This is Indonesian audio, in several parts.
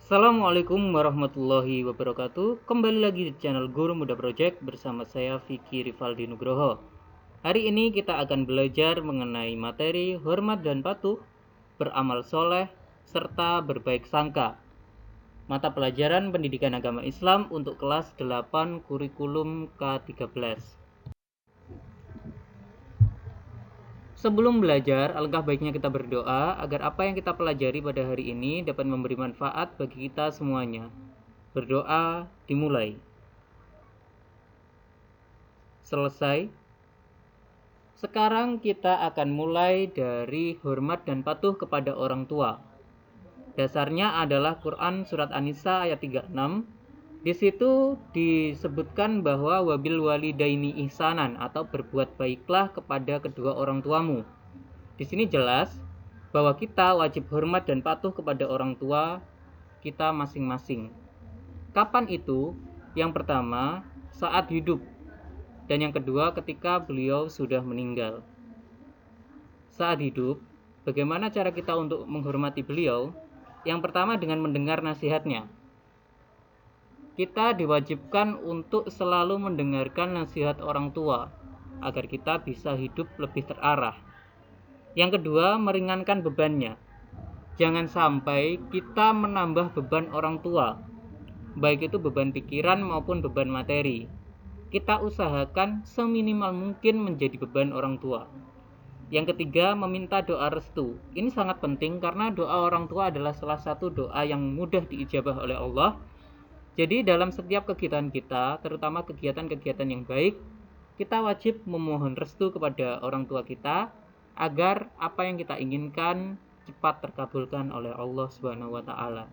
Assalamualaikum warahmatullahi wabarakatuh. Kembali lagi di channel Guru Muda Project bersama saya Vicky Rivaldi Nugroho. Hari ini kita akan belajar mengenai materi hormat dan patuh, beramal soleh, serta berbaik sangka. Mata pelajaran Pendidikan Agama Islam untuk kelas 8 kurikulum K13. Sebelum belajar, alangkah baiknya kita berdoa agar apa yang kita pelajari pada hari ini dapat memberi manfaat bagi kita semuanya. Berdoa dimulai. Selesai. Sekarang kita akan mulai dari hormat dan patuh kepada orang tua. Dasarnya adalah Quran Surat An-Nisa ayat 36. Di situ disebutkan bahwa wabil walidaini ihsanan atau berbuat baiklah kepada kedua orang tuamu. Di sini jelas bahwa kita wajib hormat dan patuh kepada orang tua kita masing-masing. Kapan itu? Yang pertama, saat hidup. Dan yang kedua, ketika beliau sudah meninggal. Saat hidup, bagaimana cara kita untuk menghormati beliau? Yang pertama dengan mendengar nasihatnya. Kita diwajibkan untuk selalu mendengarkan nasihat orang tua agar kita bisa hidup lebih terarah. Yang kedua, meringankan bebannya. Jangan sampai kita menambah beban orang tua, baik itu beban pikiran maupun beban materi. Kita usahakan seminimal mungkin menjadi beban orang tua. Yang ketiga, meminta doa restu. Ini sangat penting karena doa orang tua adalah salah satu doa yang mudah diijabah oleh Allah. Jadi dalam setiap kegiatan kita, terutama kegiatan-kegiatan yang baik, kita wajib memohon restu kepada orang tua kita agar apa yang kita inginkan cepat terkabulkan oleh Allah Subhanahu wa taala.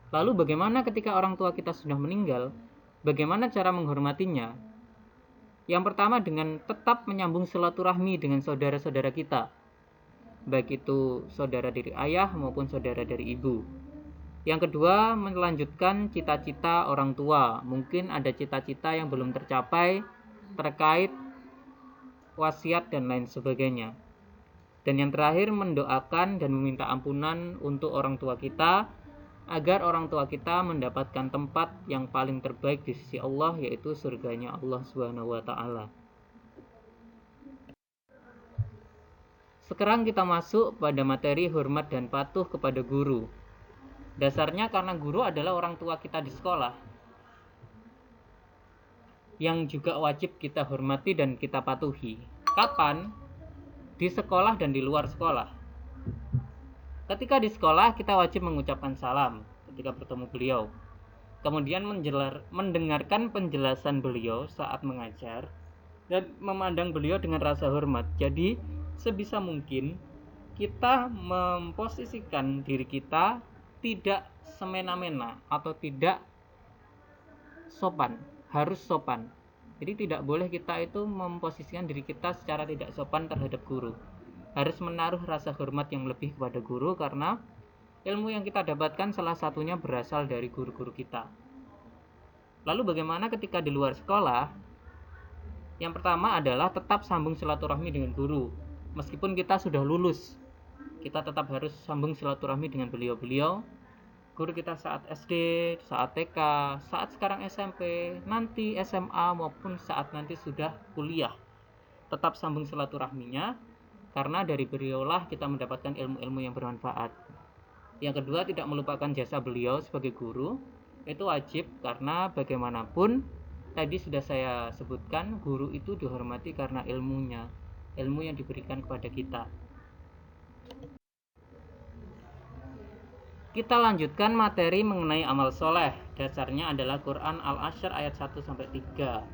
Lalu bagaimana ketika orang tua kita sudah meninggal? Bagaimana cara menghormatinya? Yang pertama dengan tetap menyambung silaturahmi dengan saudara-saudara kita, baik itu saudara dari ayah maupun saudara dari ibu. Yang kedua, melanjutkan cita-cita orang tua. Mungkin ada cita-cita yang belum tercapai terkait wasiat dan lain sebagainya. Dan yang terakhir, mendoakan dan meminta ampunan untuk orang tua kita agar orang tua kita mendapatkan tempat yang paling terbaik di sisi Allah, yaitu surganya Allah Subhanahu wa taala. Sekarang kita masuk pada materi hormat dan patuh kepada guru. Dasarnya karena guru adalah orang tua kita di sekolah, yang juga wajib kita hormati dan kita patuhi. Kapan? Di sekolah dan di luar sekolah. Ketika di sekolah kita wajib mengucapkan salam ketika bertemu beliau. Kemudian mendengarkan penjelasan beliau saat mengajar dan memandang beliau dengan rasa hormat. Jadi sebisa mungkin kita memposisikan diri kita tidak semena-mena atau tidak sopan, harus sopan. Jadi tidak boleh kita itu memposisikan diri kita secara tidak sopan terhadap guru. Harus menaruh rasa hormat yang lebih kepada guru karena ilmu yang kita dapatkan salah satunya berasal dari guru-guru kita. Lalu bagaimana ketika di luar sekolah? Yang pertama adalah tetap sambung silaturahmi dengan guru. Meskipun kita sudah lulus, kita tetap harus sambung silaturahmi dengan beliau-beliau. Guru kita saat SD, saat TK, saat sekarang SMP, nanti SMA maupun saat nanti sudah kuliah. Tetap sambung silaturahminya karena dari beliaulah kita mendapatkan ilmu-ilmu yang bermanfaat. Yang kedua, tidak melupakan jasa beliau sebagai guru. Itu wajib karena bagaimanapun tadi sudah saya sebutkan, guru itu dihormati karena ilmunya, ilmu yang diberikan kepada kita. Kita lanjutkan materi mengenai amal soleh. Dasarnya adalah Quran Al-Ashr ayat 1-3.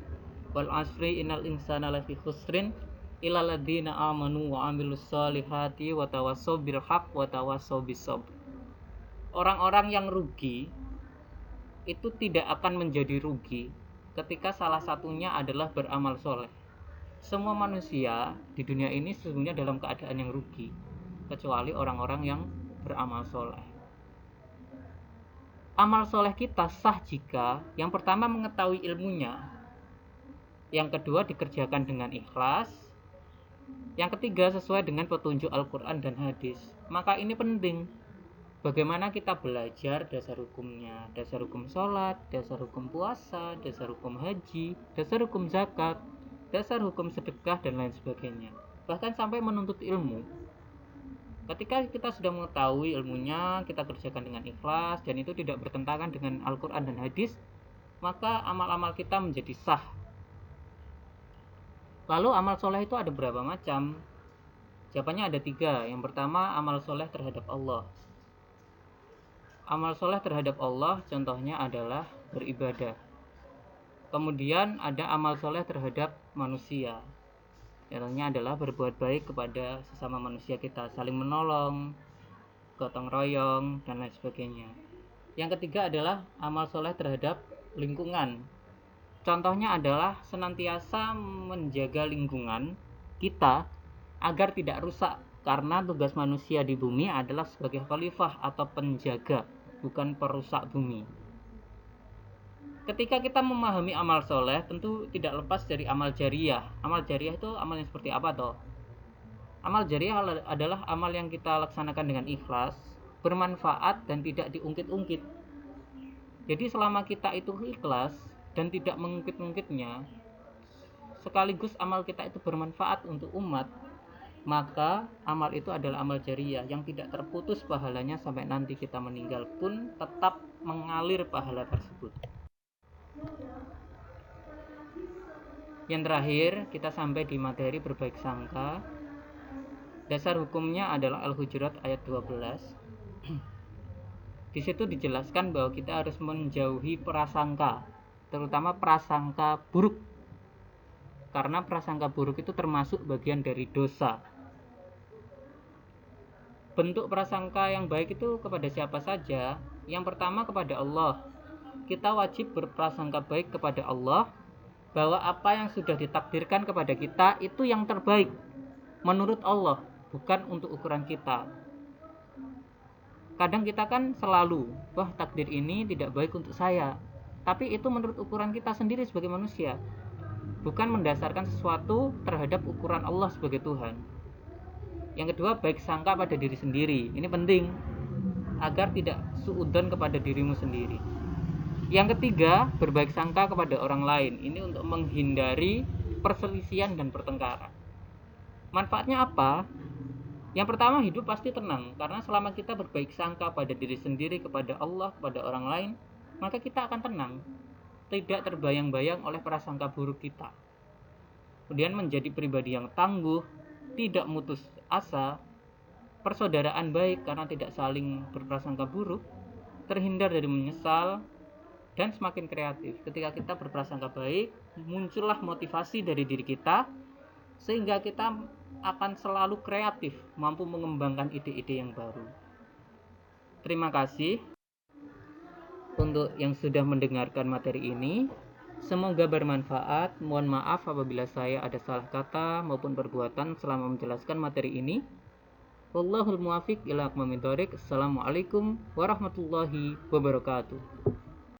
Wal asri innal insana lafi khusrin illa alladziina aamanu wa 'amilus shalihati wa tawassaw bil haqq wa tawassaw bis sabr. Orang-orang yang rugi itu tidak akan menjadi rugi ketika salah satunya adalah beramal soleh. Semua manusia di dunia ini sesungguhnya dalam keadaan yang rugi, kecuali orang-orang yang beramal soleh. Amal soleh kita sah jika yang pertama mengetahui ilmunya, yang kedua dikerjakan dengan ikhlas, yang ketiga sesuai dengan petunjuk Al-Quran dan hadis. Maka ini penting. Bagaimana kita belajar dasar hukumnya, dasar hukum sholat, dasar hukum puasa, dasar hukum haji, dasar hukum zakat, dasar hukum sedekah, dan lain sebagainya. Bahkan sampai menuntut ilmu. Ketika kita sudah mengetahui ilmunya, kita kerjakan dengan ikhlas, dan itu tidak bertentangan dengan Al-Quran dan hadis, maka amal-amal kita menjadi sah. Lalu amal soleh itu ada berapa macam? Jawabannya ada 3. Yang pertama, amal soleh terhadap Allah. Amal soleh terhadap Allah contohnya adalah beribadah. Kemudian ada amal soleh terhadap manusia. Contohnya adalah berbuat baik kepada sesama manusia kita, saling menolong, gotong royong, dan lain sebagainya. Yang ketiga adalah amal soleh terhadap lingkungan. Contohnya adalah senantiasa menjaga lingkungan kita agar tidak rusak, karena tugas manusia di bumi adalah sebagai khalifah atau penjaga, bukan perusak bumi. Ketika kita memahami amal soleh, tentu tidak lepas dari amal jariyah. Amal jariyah itu amal yang seperti apa toh? Amal jariyah adalah amal yang kita laksanakan dengan ikhlas, bermanfaat, dan tidak diungkit-ungkit. Jadi selama kita itu ikhlas dan tidak mengungkit-ungkitnya, sekaligus amal kita itu bermanfaat untuk umat, maka amal itu adalah amal jariyah yang tidak terputus pahalanya sampai nanti kita meninggal pun tetap mengalir pahala tersebut. Yang terakhir, kita sampai di materi berbaik sangka. Dasar hukumnya adalah Al-Hujurat ayat 12. Di situ dijelaskan bahwa kita harus menjauhi prasangka, terutama prasangka buruk. Karena prasangka buruk itu termasuk bagian dari dosa. Bentuk prasangka yang baik itu kepada siapa saja? Yang pertama kepada Allah. Kita wajib berprasangka baik kepada Allah, bahwa apa yang sudah ditakdirkan kepada kita itu yang terbaik menurut Allah, bukan untuk ukuran kita. Kadang kita kan selalu, wah takdir ini tidak baik untuk saya, tapi itu menurut ukuran kita sendiri sebagai manusia, bukan mendasarkan sesuatu terhadap ukuran Allah sebagai Tuhan. Yang kedua, baik sangka pada diri sendiri. Ini penting agar tidak suudzon kepada dirimu sendiri. Yang ketiga, berbaik sangka kepada orang lain. Ini untuk menghindari perselisihan dan pertengkaran. Manfaatnya apa? Yang pertama, hidup pasti tenang, karena selama kita berbaik sangka pada diri sendiri, kepada Allah, kepada orang lain, maka kita akan tenang, tidak terbayang-bayang oleh prasangka buruk kita. Kemudian menjadi pribadi yang tangguh, tidak mutus asa, persaudaraan baik karena tidak saling berprasangka buruk, terhindar dari menyesal, dan semakin kreatif. Ketika kita berprasangka baik, muncullah motivasi dari diri kita, sehingga kita akan selalu kreatif, mampu mengembangkan ide-ide yang baru. Terima kasih untuk yang sudah mendengarkan materi ini. Semoga bermanfaat. Mohon maaf apabila saya ada salah kata maupun perbuatan selama menjelaskan materi ini. Wallahul muwaffiq ila aqwamit thoriq. Assalamualaikum warahmatullahi wabarakatuh.